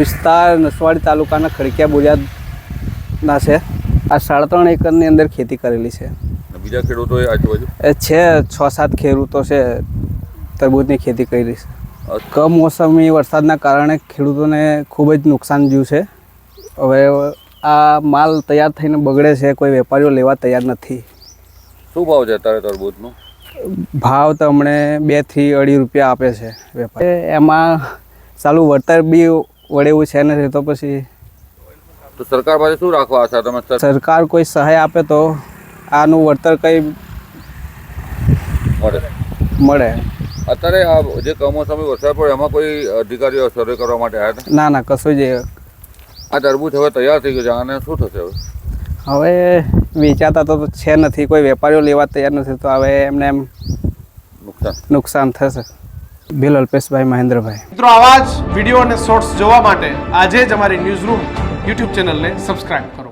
વિસ્તાર નસવાડી તાલુકાના ખડકિયા બોરિયાદના છે। આ 3.5 એકરની અંદર ખેતી કરેલી છે। બીજા ખેડૂતોએ આજુબાજુ એ છે 6-7 ખેડૂતો છે તરબૂચની ખેતી કરી છે। કમોસમી વરસાદના કારણે ખેડૂતોને ખૂબ જ નુકસાન થયું છે। હવે આ માલ તૈયાર થઈને બગડે છે, કોઈ વેપારીઓ લેવા તૈયાર નથી। શું ભાવ છે અત્યારે તરબૂચનો? ભાવ તો હમણે 2 થી 2.5 રૂપિયા આપે છે વેપારી। એમાં ચાલુ વળતર બી વળે એવું છે નથી, તો પછી તો સરકાર પાસે શું રાખવા આશા તમે? સરકાર કોઈ સહાય આપે તો આનું વળતર કંઈ મળે। અત્યારે આ જે કમોસમી વરસાદ પડ્યો એમાં કોઈ અધિકારીઓ સર્વે કરવા માટે આવ્યા હતા? ના ના, કશું જ આ તરબૂચ હવે તૈયાર થઈ ગયું છે, આને શું થશે હવે? હવે વેચાતા તો છે નથી, કોઈ વેપારીઓ લેવા તૈયાર નથી, તો હવે એમને એમ નુકસાન થશે। બિલ અલ્પેશભાઈ મહેન્દ્રભાઈ। મિત્રો, આવા જ વિડીયો અને શોર્ટ્સ જોવા માટે આજે જ અમારી ન્યૂઝ રૂમ યુટ્યુબ ચેનલને સબસ્ક્રાઇબ કરો।